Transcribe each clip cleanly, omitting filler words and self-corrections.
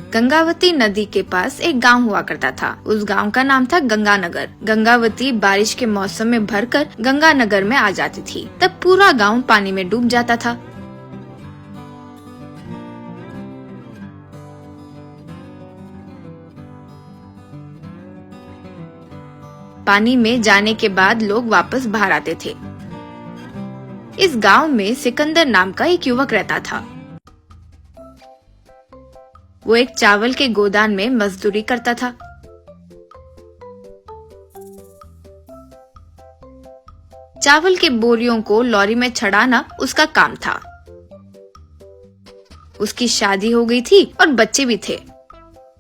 गंगावती नदी के पास एक गांव हुआ करता था। उस गांव का नाम था गंगानगर। गंगावती बारिश के मौसम में भरकर गंगानगर में आ जाती थी। तब पूरा गांव पानी में डूब जाता था। पानी में जाने के बाद लोग वापस बाहर आते थे। इस गांव में सिकंदर नाम का एक युवक रहता था। वो एक चावल के गोदाम में मजदूरी करता था। चावल के बोरियों को लॉरी में चढ़ाना उसका काम था। उसकी शादी हो गई थी और बच्चे भी थे।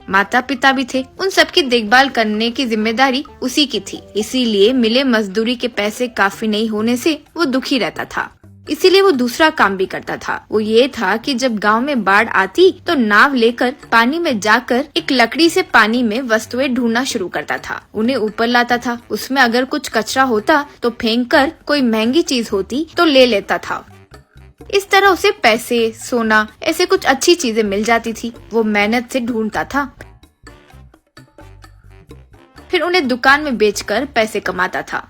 माता पिता भी थे। उन सबकी देखभाल करने की जिम्मेदारी उसी की थी। इसीलिए मिले मजदूरी के पैसे काफी नहीं होने से वो दुखी रहता था। इसीलिए वो दूसरा काम भी करता था। वो ये था कि जब गांव में बाढ़ आती तो नाव लेकर पानी में जाकर एक लकड़ी से पानी में वस्तुएं ढूंढना शुरू करता था। उन्हें ऊपर लाता था। उसमें अगर कुछ कचरा होता तो फेंक कर, कोई महंगी चीज होती तो ले लेता था। इस तरह उसे पैसे, सोना, ऐसे कुछ अच्छी चीजें मिल जाती थी। वो मेहनत से ढूंढता था, फिर उन्हें दुकान में बेचकर पैसे कमाता था।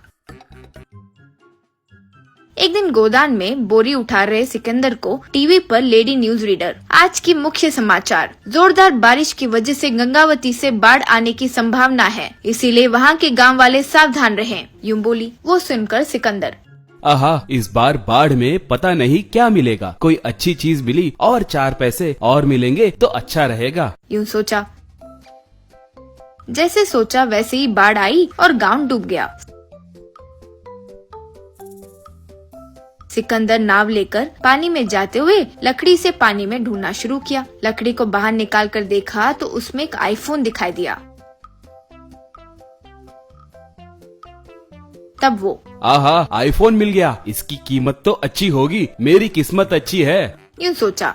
एक दिन गोदान में बोरी उठा रहे सिकंदर को टीवी पर लेडी न्यूज रीडर, आज की मुख्य समाचार, जोरदार बारिश की वजह से गंगावती से बाढ़ आने की संभावना है, इसीलिए वहाँ के गांव वाले सावधान रहें, यूं बोली। वो सुनकर सिकंदर, आहा, इस बार बाढ़ में पता नहीं क्या मिलेगा। कोई अच्छी चीज मिली और 4 पैसे और मिलेंगे तो अच्छा रहेगा, यूं सोचा। जैसे सोचा वैसे ही बाढ़ आई और गांव डूब गया। सिकंदर नाव लेकर पानी में जाते हुए लकड़ी से पानी में ढूंढना शुरू किया। लकड़ी को बाहर निकाल कर देखा तो उसमें एक आईफोन दिखाई दिया। तब वो, आहा, आईफोन मिल गया। इसकी कीमत तो अच्छी होगी। मेरी किस्मत अच्छी है, यूं सोचा।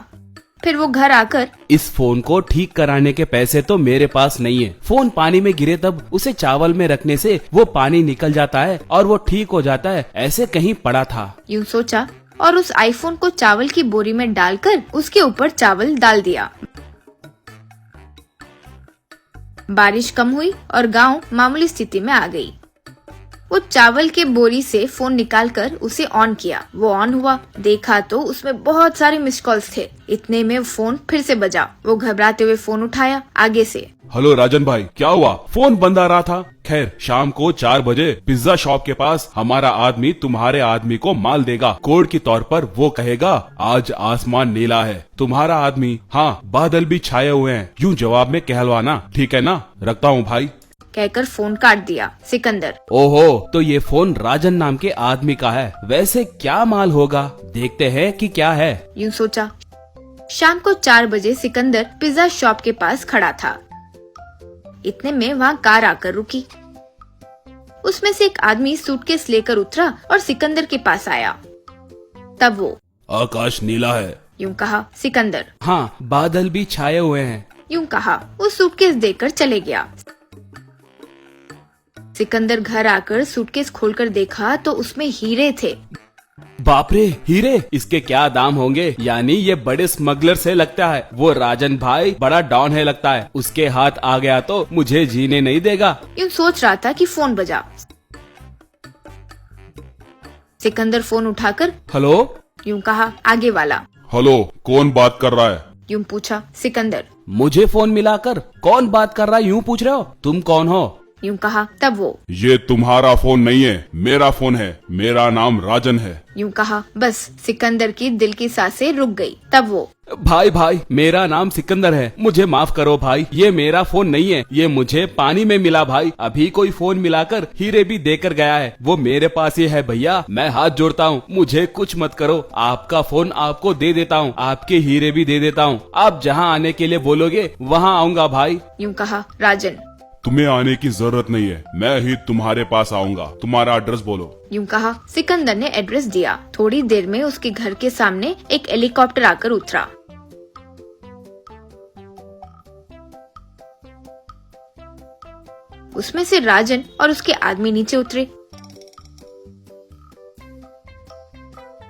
फिर वो घर आकर, इस फोन को ठीक कराने के पैसे तो मेरे पास नहीं है। फोन पानी में गिरे तब उसे चावल में रखने से वो पानी निकल जाता है और वो ठीक हो जाता है, ऐसे कहीं पड़ा था, यूं सोचा। और उस आईफोन को चावल की बोरी में डालकर उसके ऊपर चावल डाल दिया। बारिश कम हुई और गांव मामूली स्थिति में आ गई। वो चावल के बोरी से फोन निकालकर उसे ऑन किया। वो ऑन हुआ, देखा तो उसमें बहुत सारे मिस कॉल्स थे। इतने में फोन फिर से बजा। वो घबराते हुए फोन उठाया आगे से। हेलो राजन भाई, क्या हुआ? फोन बंद आ रहा था। खैर, शाम को 4 बजे पिज्जा शॉप के पास हमारा आदमी तुम्हारे आदमी को माल देगा। कोड के तौर पर वो कहेगा, आज आसमान नीला है, तुम्हारा आदमी, हाँ बादल भी छाए हुए हैं, यूं जवाब में कहलवाना, ठीक है ना? रखता हूँ भाई, कहकर फोन काट दिया सिकंदर। ओहो, तो ये फोन राजन नाम के आदमी का है। वैसे क्या माल होगा, देखते हैं कि क्या है, यूं सोचा। शाम को 4 बजे सिकंदर पिज्जा शॉप के पास खड़ा था। इतने में वहाँ कार आकर रुकी। उसमें से एक आदमी सूटकेस लेकर उतरा और सिकंदर के पास आया। तब वो, आकाश नीला है, यूं कहा सिकंदर। हाँ, बादल भी छाए हुए हैं, यूं कहा। वो सूटकेस देकर चले गया। सिकंदर घर आकर सूटकेस खोलकर देखा तो उसमें हीरे थे। बाप रे, हीरे, इसके क्या दाम होंगे? यानी ये बड़े स्मगलर से लगता है। वो राजन भाई बड़ा डॉन है लगता है। उसके हाथ आ गया तो मुझे जीने नहीं देगा, यूं सोच रहा था कि फोन बजा। सिकंदर फोन उठाकर, हेलो, यूं कहा आगे वाला। हेलो, कौन बात कर रहा है? यूं पूछा सिकंदर। मुझे फोन मिलाकर कौन बात कर रहा है यूं पूछ रहे हो? तुम कौन हो? यूं कहा। तब वो, ये तुम्हारा फोन नहीं है, मेरा फोन है, मेरा नाम राजन है, यूं कहा। बस सिकंदर की दिल की सांसें रुक गई। तब वो, भाई, मेरा नाम सिकंदर है, मुझे माफ करो भाई, ये मेरा फोन नहीं है, ये मुझे पानी में मिला भाई। अभी कोई फोन मिलाकर हीरे भी देकर गया है, वो मेरे पास ही है भैया। मैं हाथ जोड़ता हूँ, मुझे कुछ मत करो, आपका फोन आपको दे देता हूँ, आपके हीरे भी दे देता हूँ। आप जहाँ आने के लिए बोलोगे वहाँ आऊँगा भाई, यूं कहा राजन। तुम्हें आने की जरूरत नहीं है, मैं ही तुम्हारे पास आऊंगा, तुम्हारा एड्रेस बोलो, यूं कहा। सिकंदर ने एड्रेस दिया। थोड़ी देर में उसके घर के सामने एक हेलीकॉप्टर आकर उतरा। उसमें से राजन और उसके आदमी नीचे उतरे।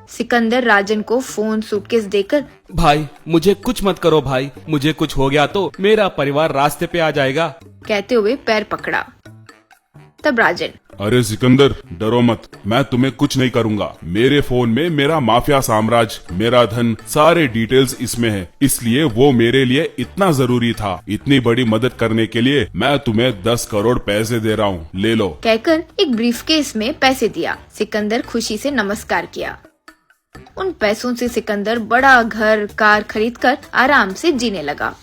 सिकंदर राजन को फोन सूटकेस देकर भाई मुझे कुछ मत करो भाई, मुझे कुछ हो गया तो मेरा परिवार रास्ते पे आ जाएगा। कहते हुए पैर पकड़ा। तब राजन, अरे सिकंदर डरो मत, मैं तुम्हें कुछ नहीं करूंगा। मेरे फोन में मेरा माफिया साम्राज्य, मेरा धन, सारे डिटेल्स इसमें है, इसलिए वो मेरे लिए इतना जरूरी था। इतनी बड़ी मदद करने के लिए मैं तुम्हें 10 करोड़ पैसे दे रहा हूँ, ले लो। कहकर एक ब्रीफकेस में पैसे दिया। सिकंदर खुशी से नमस्कार किया। उन पैसों से सिकंदर बड़ा घर कार खरीदकर आराम से जीने लगा।